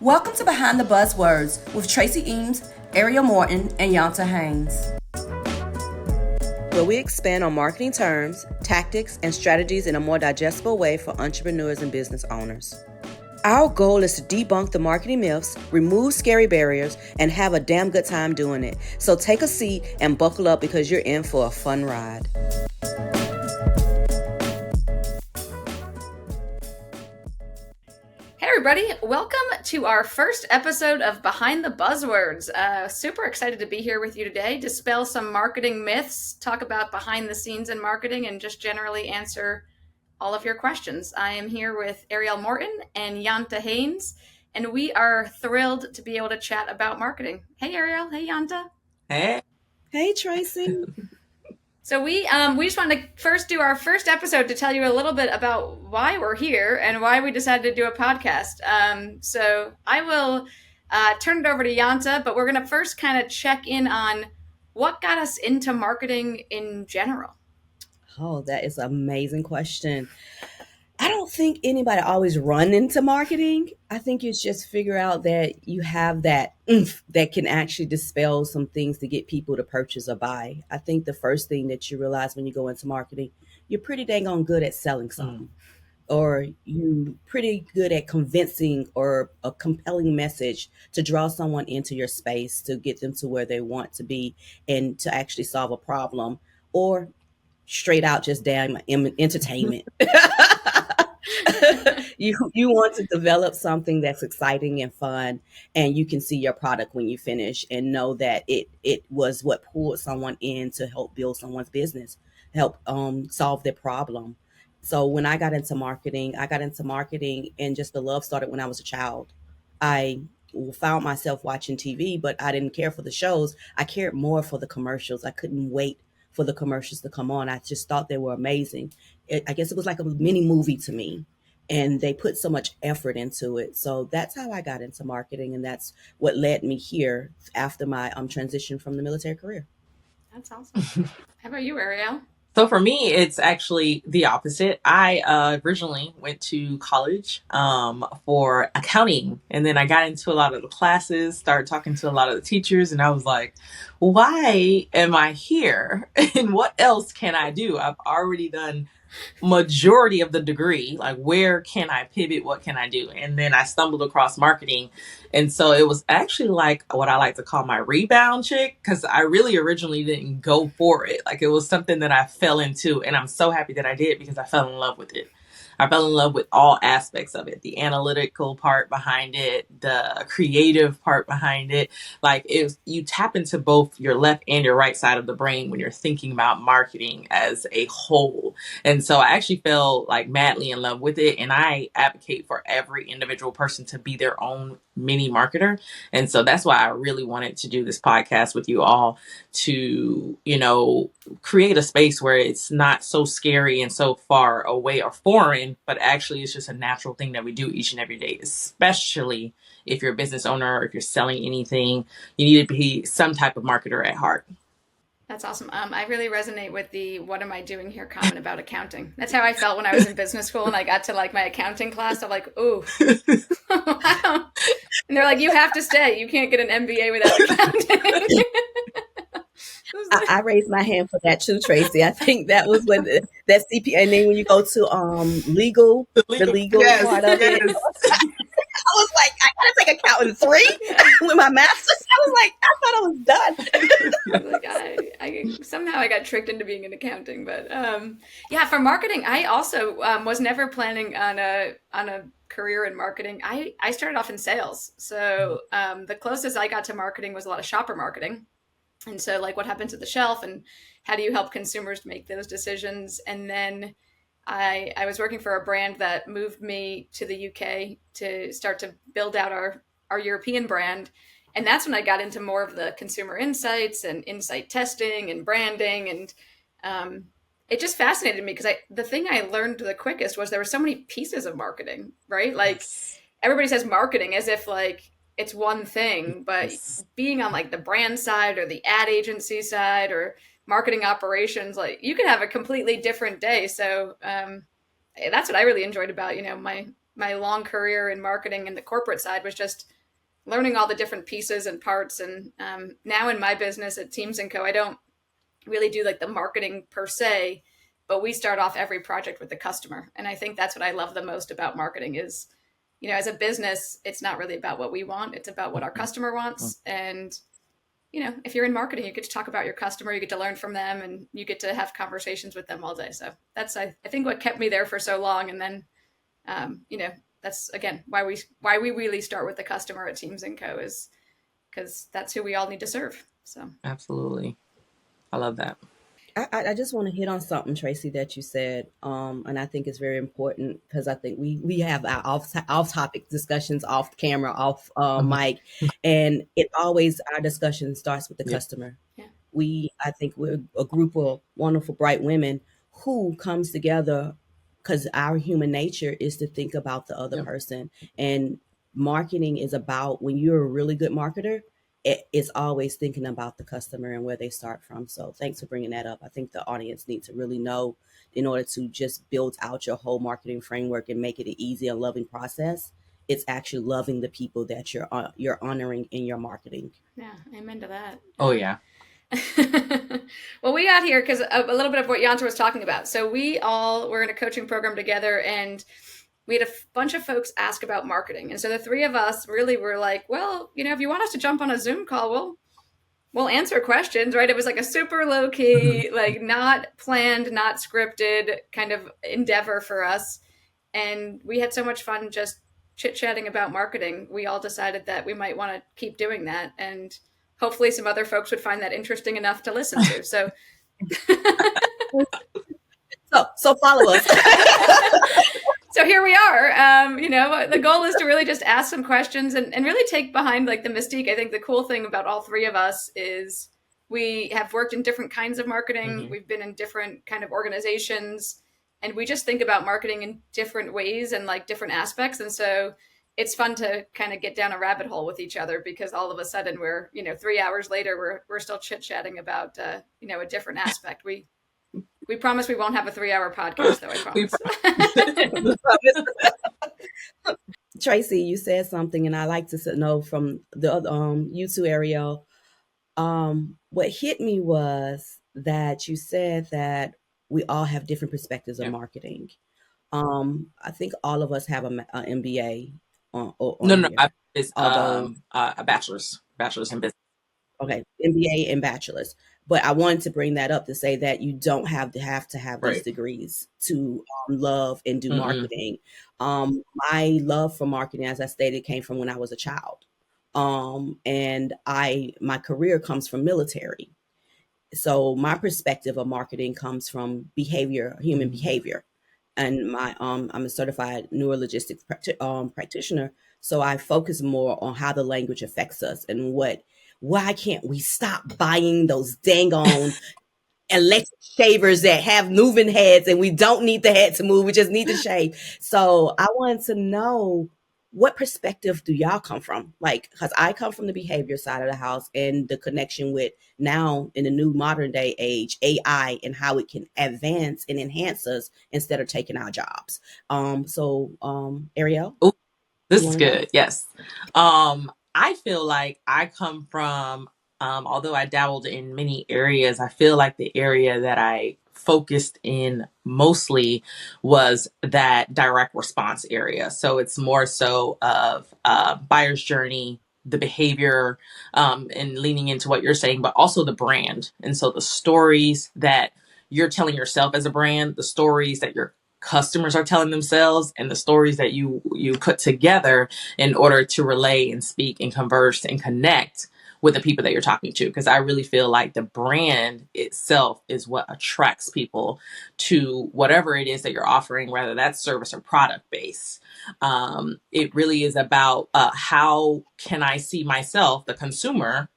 Welcome to Behind the Buzzwords with Tracy Eames, Arielle Morten, and Yanta Haynes, where we expand on marketing terms, tactics, and strategies in a more digestible way for entrepreneurs and business owners. Our goal is to debunk the marketing myths, remove scary barriers, and have a damn good time doing it. So take a seat and buckle up because you're in for a fun ride. Hey everybody, welcome to our first episode of Behind the Buzzwords. Super excited to be here with you today, dispel some marketing myths, talk about behind the scenes in marketing, and just generally answer all of your questions. I am here with Arielle Morten and Yanta Haynes, and we are thrilled to be able to chat about marketing. Hey Arielle, hey Yanta. Hey Tracy. So we just wanted to first do our first episode to tell you a little bit about why we're here and why we decided to do a podcast. So I will turn it over to Yanta, but we're going to first kind of check in on what got us into marketing in general. Oh, that is an amazing question. I don't think anybody always run into marketing. I think it's just figure out that you have that oomph that can actually dispel some things to get people to purchase or buy. I think the first thing that you realize when you go into marketing, you're pretty dang on good at selling something. Or you pretty good at convincing or a compelling message to draw someone into your space to get them to where they want to be and to actually solve a problem, or straight out just damn entertainment. You want to develop something that's exciting and fun, and you can see your product when you finish and know that it was what pulled someone in to help build someone's business, help solve their problem. So when I got into marketing, and just the love started when I was a child. I found myself watching TV, but I didn't care for the shows. I cared more for the commercials. I couldn't wait for the commercials to come on. I just thought they were amazing. I guess it was like a mini movie to me, and they put so much effort into it. So that's how I got into marketing, and that's what led me here after my transition from the military career. That's awesome. How about you, Arielle? So for me, it's actually the opposite. I originally went to college for accounting, and then I got into a lot of the classes, started talking to a lot of the teachers, and I was like, why am I here? And what else can I do? I've already done majority of the degree. Like, where can I pivot? What can I do? And then I stumbled across marketing. And so it was actually like what I like to call my rebound chick, because I really originally didn't go for it. Like, it was something that I fell into, and I'm so happy that I did because I fell in love with it. I fell in love with all aspects of it, the analytical part behind it, the creative part behind it. Like, you tap into both your left and your right side of the brain when you're thinking about marketing as a whole. And so I actually fell like madly in love with it. And I advocate for every individual person to be their own mini marketer. And so that's why I really wanted to do this podcast with you all to, create a space where it's not so scary and so far away or foreign, but actually it's just a natural thing that we do each and every day, especially if you're a business owner or if you're selling anything. You need to be some type of marketer at heart. That's awesome. I really resonate with the "what am I doing here" comment about accounting. That's how I felt when I was in business school and I got to like my accounting class. I'm like, ooh. Wow. And they're like, you have to stay. You can't get an MBA without accounting. I raised my hand for that too, Tracy. I think that was when that CPA, and then when you go to legal, the legal yes, part of it. I was like, I gotta take accounting 3 with my master's. I was like, I thought I was done. Like somehow I got tricked into being in accounting, but for marketing, I also was never planning on a career in marketing. I started off in sales, so the closest I got to marketing was a lot of shopper marketing. And so like what happens at the shelf and how do you help consumers make those decisions? And then I was working for a brand that moved me to the UK to start to build out our European brand. And that's when I got into more of the consumer insights and insight testing and branding. And it just fascinated me because the thing I learned the quickest was there were so many pieces of marketing, right? Like everybody says marketing as if like it's one thing, but being on like the brand side or the ad agency side or marketing operations, like you could have a completely different day. So that's what I really enjoyed about, my long career in marketing and the corporate side was just learning all the different pieces and parts. And now in my business at Teams and Co, I don't really do like the marketing per se, but we start off every project with the customer. And I think that's what I love the most about marketing is, as a business, it's not really about what we want. It's about what our customer wants. And, if you're in marketing, you get to talk about your customer, you get to learn from them, and you get to have conversations with them all day. So that's, I think, what kept me there for so long. And then, that's again, why we really start with the customer at Teams and Co is because that's who we all need to serve. So Absolutely. I love that. I just want to hit on something, Tracy, that you said, and I think it's very important because I think we have our off topic discussions, off camera, off Mhm. mic, and it always our discussion starts with the Yeah. customer. Yeah. I think we're a group of wonderful, bright women who comes together because our human nature is to think about the other Yeah. person, and marketing is about when you're a really good marketer it's always thinking about the customer and where they start from. So thanks for bringing that up. I think the audience needs to really know in order to just build out your whole marketing framework and make it an easy and loving process. It's actually loving the people that you're honoring in your marketing. Yeah, amen to that. Oh yeah. Well, we got here because a little bit of what Yanta was talking about. So we all were in a coaching program together, and we had a bunch of folks ask about marketing. And so the three of us really were like, well, if you want us to jump on a Zoom call, we'll answer questions, right? It was like a super low key, like not planned, not scripted kind of endeavor for us. And we had so much fun just chit chatting about marketing. We all decided that we might want to keep doing that. And hopefully some other folks would find that interesting enough to listen to. So, so follow us. So here we are. The goal is to really just ask some questions and really take behind like the mystique. I think the cool thing about all three of us is we have worked in different kinds of marketing. Mhm. We've been in different kind of organizations, and we just think about marketing in different ways and like different aspects. And so it's fun to kind of get down a rabbit hole with each other because all of a sudden we're, 3 hours later, we're still chit chatting about, a different aspect. We promise we won't have a 3-hour podcast, though. I promise. Tracy, you said something, and I like to know from the you two, Arielle. What hit me was that you said that we all have different perspectives of Yeah. marketing. I think all of us have an MBA on No. here. It's Although a bachelor's in business. okay, MBA and bachelor's. But I wanted to bring that up to say that you don't have to have these Right. degrees to love and do Mm-mm. marketing. My love for marketing, as I stated, came from when I was a child. And my career comes from military. So my perspective of marketing comes from behavior, human behavior. And I'm a certified neurolinguistics practitioner. So I focus more on how the language affects us and why can't we stop buying those dang on electric shavers that have moving heads and we don't need the head to move, we just need to shave. So I wanted to know what perspective do y'all come from? Like, because I come from the behavior side of the house and the connection with now in the new modern day age, AI and how it can advance and enhance us instead of taking our jobs. Arielle, Ooh, this you is want to go? good. Yes. I feel like I come from, although I dabbled in many areas, I feel like the area that I focused in mostly was that direct response area. So it's more so of buyer's journey, the behavior, and leaning into what you're saying, but also the brand. And so the stories that you're telling yourself as a brand, the stories that your customers are telling themselves, and the stories that you put together in order to relay and speak and converse and connect with the people that you're talking to. Because I really feel like the brand itself is what attracts people to whatever it is that you're offering, whether that's service or product based. It really is about how can I see myself, the consumer,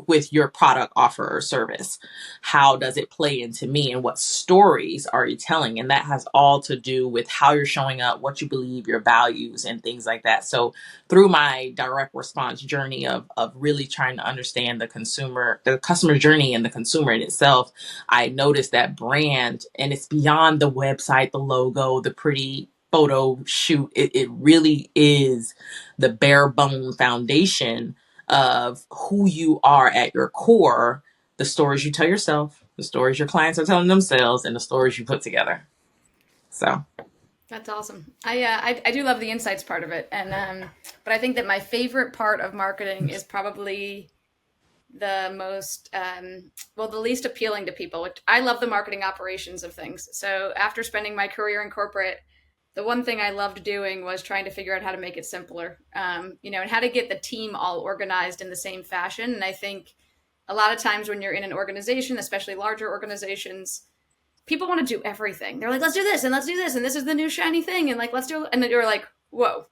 with your product offer or service. How does it play into me, and what stories are you telling? And that has all to do with how you're showing up, what you believe, your values, and things like that. So through my direct response journey of really trying to understand the customer journey and the consumer in itself, I noticed that brand, and it's beyond the website, the logo, the pretty photo shoot. It really is the bare bone foundation of who you are at your core, the stories you tell yourself, the stories your clients are telling themselves, and the stories you put together. So That's awesome. I do love the insights part of it, and but I think that my favorite part of marketing is probably the most well, the least appealing to people. Which I love the marketing operations of things. So after spending my career in corporate, the one thing I loved doing was trying to figure out how to make it simpler, and how to get the team all organized in the same fashion. And I think a lot of times when you're in an organization, especially larger organizations, people want to do everything. They're like, let's do this and let's do this, and this is the new shiny thing, and like let's do it. And then you're like, whoa,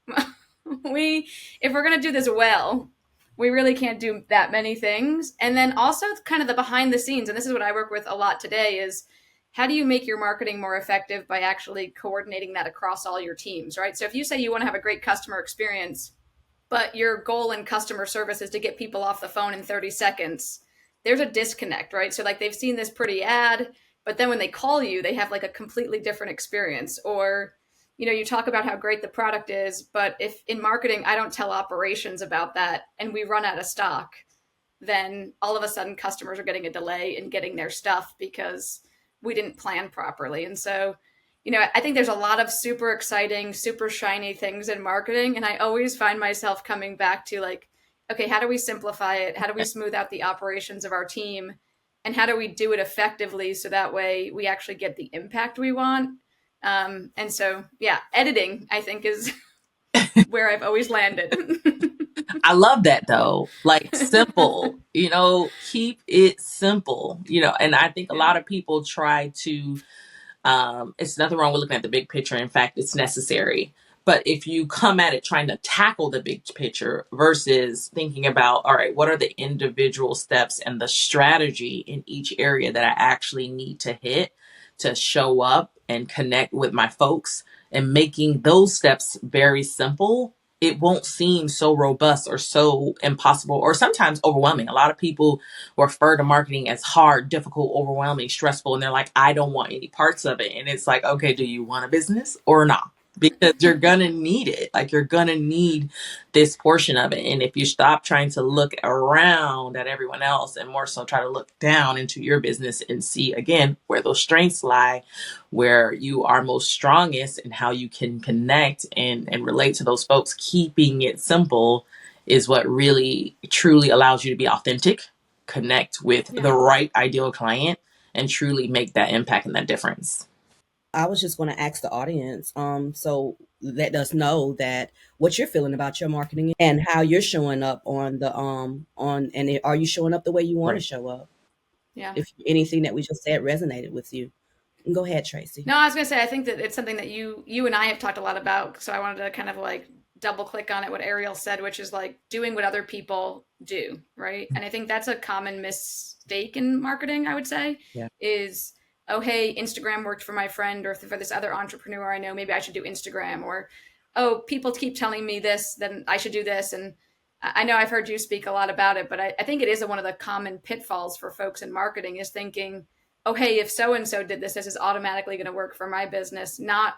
we if we're gonna do this well, we really can't do that many things. And then also kind of the behind the scenes, and this is what I work with a lot today, is how do you make your marketing more effective by actually coordinating that across all your teams, right? So if you say you want to have a great customer experience, but your goal in customer service is to get people off the phone in 30 seconds, there's a disconnect, right? So like they've seen this pretty ad, but then when they call you, they have like a completely different experience. Or, you talk about how great the product is, but if in marketing I don't tell operations about that and we run out of stock, then all of a sudden customers are getting a delay in getting their stuff because we didn't plan properly. And so, I think there's a lot of super exciting, super shiny things in marketing. And I always find myself coming back to like, okay, how do we simplify it? How do we smooth out the operations of our team? And how do we do it effectively so that way we actually get the impact we want? And so, yeah, editing, I think, is where I've always landed. I love that though. Like simple, keep it simple, and I think a Yeah. lot of people try to, it's nothing wrong with looking at the big picture. In fact, it's necessary. But if you come at it trying to tackle the big picture versus thinking about, all right, what are the individual steps and the strategy in each area that I actually need to hit to show up and connect with my folks, and making those steps very simple, it won't seem so robust or so impossible or sometimes overwhelming. A lot of people refer to marketing as hard, difficult, overwhelming, stressful, and they're like, I don't want any parts of it. And it's like, okay, do you want a business or not? Because you're gonna need it. Like you're gonna need this portion of it. And if you stop trying to look around at everyone else and more so try to look down into your business and see again where those strengths lie, where you are most strongest, and how you can connect and relate to those folks, keeping it simple is what really truly allows you to be authentic, connect with Yeah. the right ideal client, and truly make that impact and that difference. I was just going to ask the audience, so let us know that what you're feeling about your marketing and how you're showing up on the and are you showing up the way you want to Right. show up? Yeah. If anything that we just said resonated with you, go ahead, Tracy. No, I was gonna say I think that it's something that you and I have talked a lot about. So I wanted to kind of like double click on it what Arielle said, which is like doing what other people do, right? And I think that's a common mistake in marketing, I would say, Yeah. is oh hey, Instagram worked for my friend or for this other entrepreneur I know, maybe I should do Instagram. Or oh, people keep telling me this, then I should do this. And I know I've heard you speak a lot about it, but I think it is one of the common pitfalls for folks in marketing is thinking, oh, hey, if so and so did this, this is automatically going to work for my business, not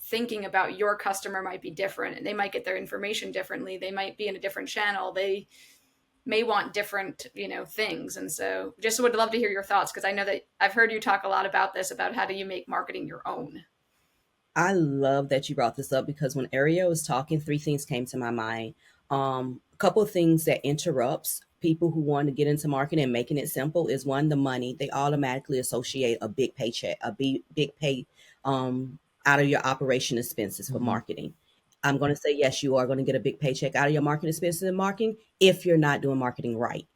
thinking about your customer might be different and they might get their information differently. They might be in a different channel. They may want different, things. And so just would love to hear your thoughts because I know that I've heard you talk a lot about this, about how do you make marketing your own? I love that you brought this up because when Ariel was talking, three things came to my mind. A couple of things that interrupts people who want to get into marketing and making it simple is one, the money. They automatically associate a big paycheck, a big pay out of your operation expenses for Mhm. marketing. I'm going to say yes, you are going to get a big paycheck out of your marketing expenses in marketing if you're not doing marketing right.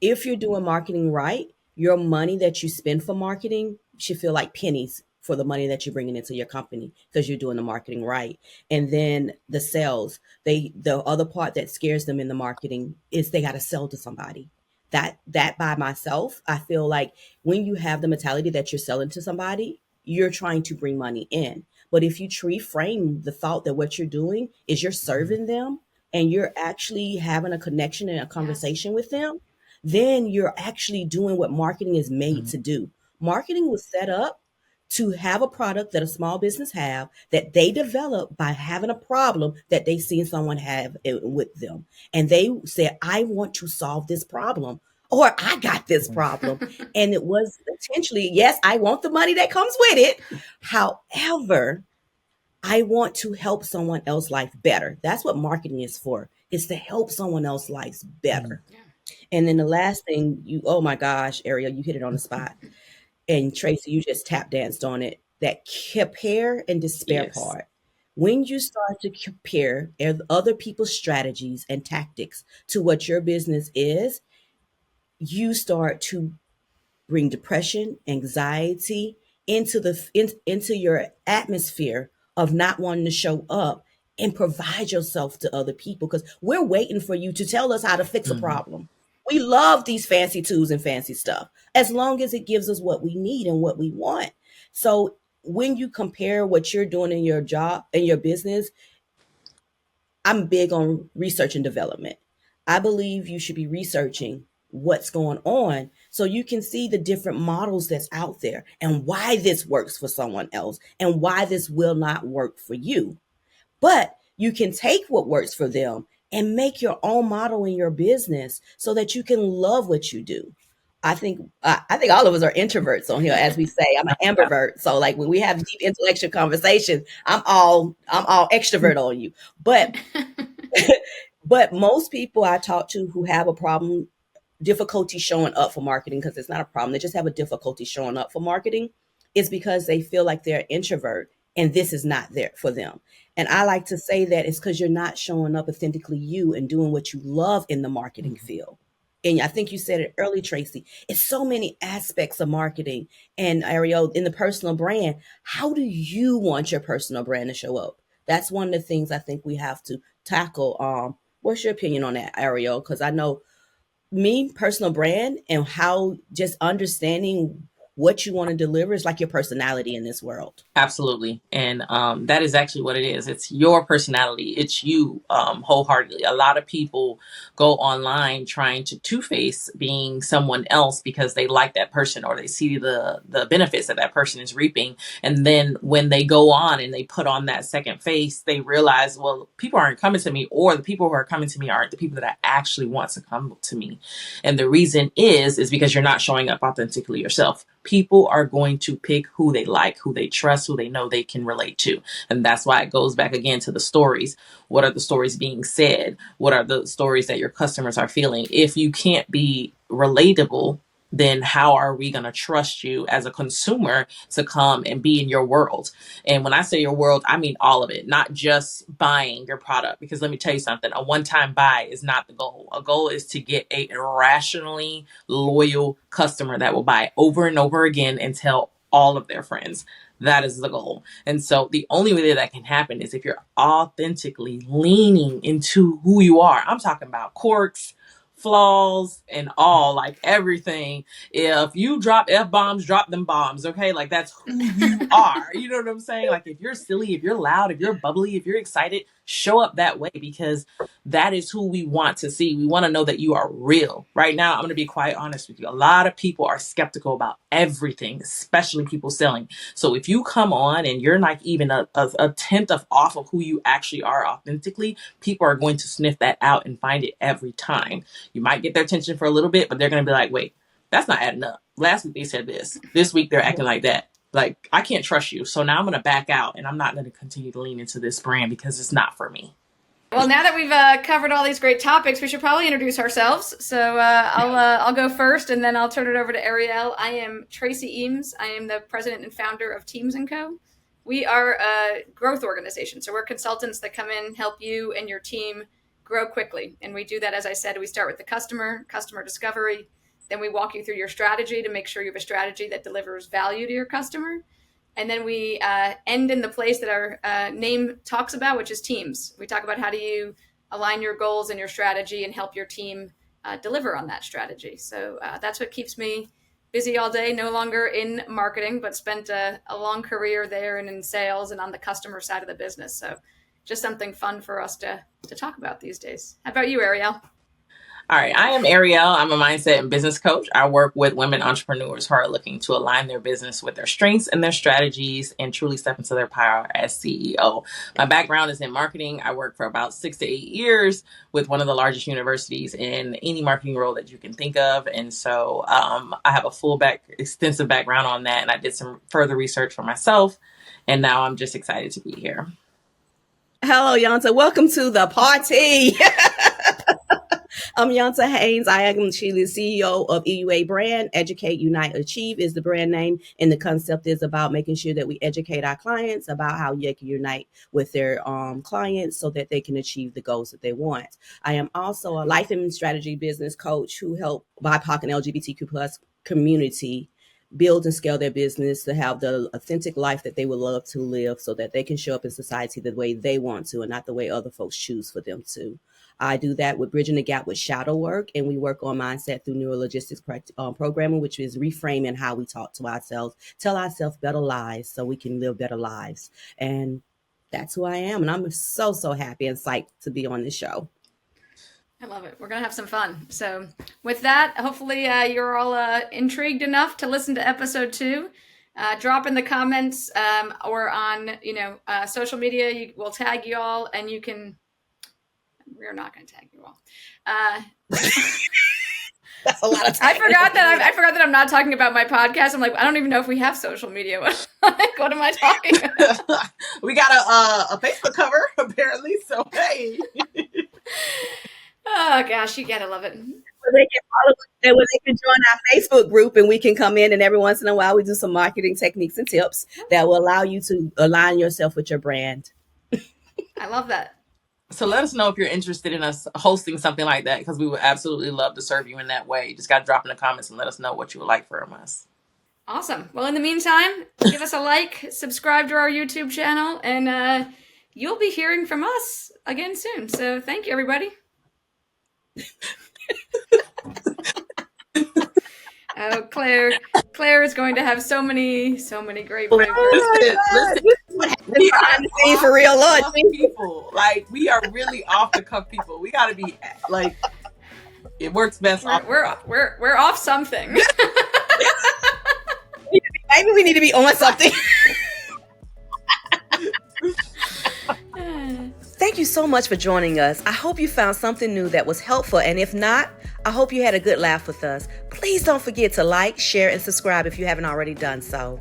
If you're doing marketing right, your money that you spend for marketing should feel like pennies for the money that you're bringing into your company because you're doing the marketing right. And then the sales, the other part that scares them in the marketing is they got to sell to somebody. That by myself, I feel like when you have the mentality that you're selling to somebody, you're trying to bring money in. But if you reframe the thought that what you're doing is you're serving them and you're actually having a connection and a Yes. conversation with them, then you're actually doing what marketing is made Mhm. to do. Marketing was set up to have a product that a small business have that they develop by having a problem that they seen someone have with them, and they said, I want to solve this problem, or I got this problem. And it was potentially, yes, I want the money that comes with it, however, I want to help someone else's life better. That's what marketing is for, is to help someone else's life better. Yeah. And then the last thing, you, oh my gosh, Ariel, you hit it on the spot. And Tracy, you just tap danced on it. That compare and despair Yes. part. When you start to compare other people's strategies and tactics to what your business is, you start to bring depression, anxiety into your atmosphere of not wanting to show up and provide yourself to other people, because we're waiting for you to tell us how to fix a Mm-hmm. problem. We love these fancy tools and fancy stuff as long as it gives us what we need and what we want. So when you compare what you're doing in your job in your business, I'm big on research and development. I believe you should be researching what's going on so you can see the different models that's out there and why this works for someone else and why this will not work for you. But you can take what works for them and make your own model in your business so that you can love what you do. I think all of us are introverts on here, as we say. I'm an ambivert, so like when we have deep intellectual conversations, I'm all extrovert on you. But but most people I talk to who have a problem, difficulty showing up for marketing, because it's not a problem, they just have a difficulty showing up for marketing, is because they feel like they're an introvert and this is not there for them. And I like to say that it's because you're not showing up authentically you and doing what you love in the marketing field. And I think you said it early, Tracy. It's so many aspects of marketing. And Ariel, in the personal brand, how do you want your personal brand to show up? That's one of the things I think we have to tackle. What's your opinion on that, Ariel? Because I know me, personal brand and how just understanding what you want to deliver is like your personality in this world. Absolutely. And that is actually what it is. It's your personality. It's you, wholeheartedly. A lot of people go online trying to two-face being someone else because they like that person or they see the benefits that that person is reaping. And then when they go on and they put on that second face, they realize, well, people aren't coming to me, or the people who are coming to me aren't the people that I actually want to come to me. And the reason is because you're not showing up authentically yourself. People are going to pick who they like, who they trust, who they know they can relate to. And that's why it goes back again to the stories. What are the stories being said? What are the stories that your customers are feeling? If you can't be relatable, then how are we going to trust you as a consumer to come and be in your world? And when I say your world, I mean all of it, not just buying your product. Because let me tell you something, a one-time buy is not the goal. A goal is to get a rationally loyal customer that will buy over and over again and tell all of their friends. That is the goal. And so the only way that that can happen is if you're authentically leaning into who you are. I'm talking about quirks, flaws, and all, like everything. If you drop F bombs, drop them bombs, okay? Like that's who you are. You know what I'm saying? Like if you're silly, if you're loud, if you're bubbly, if you're excited, show up that way, because that is who we want to see. We want to know that you are real. Right now, I'm going to be quite honest with you. A lot of people are skeptical about everything, especially people selling. So if you come on and you're like even a tenth of off of who you actually are authentically, people are going to sniff that out and find it every time. You might get their attention for a little bit, but they're going to be like, wait, that's not adding up. Last week they said this. This week they're acting like that. Like, I can't trust you. So now I'm going to back out and I'm not going to continue to lean into this brand because it's not for me. Well, now that we've covered all these great topics, we should probably introduce ourselves. So I'll go first, and then I'll turn it over to Arielle. I am Tracy Eames. I am the president and founder of Teams & Co. We are a growth organization, so we're consultants that come in, help you and your team grow quickly. And we do that, as I said, we start with the customer discovery. Then we walk you through your strategy to make sure you have a strategy that delivers value to your customer. And then we end in the place that our name talks about, which is teams. We talk about how do you align your goals and your strategy and help your team deliver on that strategy. So that's what keeps me busy all day, no longer in marketing, but spent a long career there and in sales and on the customer side of the business. So just something fun for us to talk about these days. How about you, Arielle? All right, I am Arielle. I'm a mindset and business coach. I work with women entrepreneurs who are looking to align their business with their strengths and their strategies and truly step into their power as CEO. My background is in marketing. I worked for about 6 to 8 years with one of the largest universities in any marketing role that you can think of. And so I have a extensive background on that. And I did some further research for myself. And now I'm just excited to be here. Hello, Yanta. Welcome to the party. I'm Yanta Haynes. I am the CEO of EUA Brand. Educate, Unite, Achieve is the brand name. And the concept is about making sure that we educate our clients about how they can unite with their clients so that they can achieve the goals that they want. I am also a life and strategy business coach who help BIPOC and LGBTQ plus community build and scale their business to have the authentic life that they would love to live so that they can show up in society the way they want to and not the way other folks choose for them to. I do that with Bridging the Gap with shadow work, and we work on mindset through neurologistics programming, which is reframing how we talk to ourselves, tell ourselves better lies so we can live better lives. And that's who I am, and I'm so, so happy and psyched to be on this show. I love it. We're going to have some fun. So with that, hopefully you're all intrigued enough to listen to episode 2. Drop in the comments or on, social media. We'll tag you all, and you can... We're not going to tag you all. That's a lot of time. I forgot that I'm not talking about my podcast. I'm like, I don't even know if we have social media. What am I talking about? We got a Facebook cover, apparently. So, hey. Oh, gosh, you got to love it. Where they can follow us, where they can join our Facebook group, and we can come in, and every once in a while we do some marketing techniques and tips that will allow you to align yourself with your brand. I love that. So let us know if you're interested in us hosting something like that, because we would absolutely love to serve you in that way. You just got to drop in the comments and let us know what you would like from us. Awesome. Well, in the meantime, give us a like, subscribe to our YouTube channel, and you'll be hearing from us again soon. So thank you, everybody. Oh, Claire is going to have so many great words. We are for real lunch people. Like, we are really off the cuff people. We got to be like, it works best. We're off something. Maybe we need to be on something. Thank you so much for joining us. I hope you found something new that was helpful, and if not, I hope you had a good laugh with us. Please don't forget to like, share, and subscribe if you haven't already done so.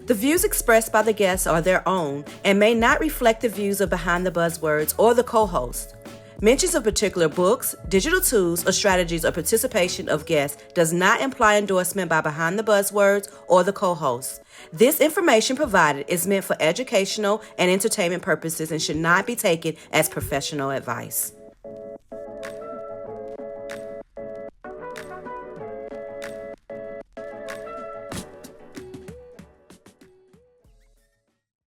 The views expressed by the guests are their own and may not reflect the views of Behind the Buzzwords or the co-host. Mentions of particular books, digital tools, or strategies or participation of guests does not imply endorsement by Behind the Buzzwords or the co-host. This information provided is meant for educational and entertainment purposes and should not be taken as professional advice.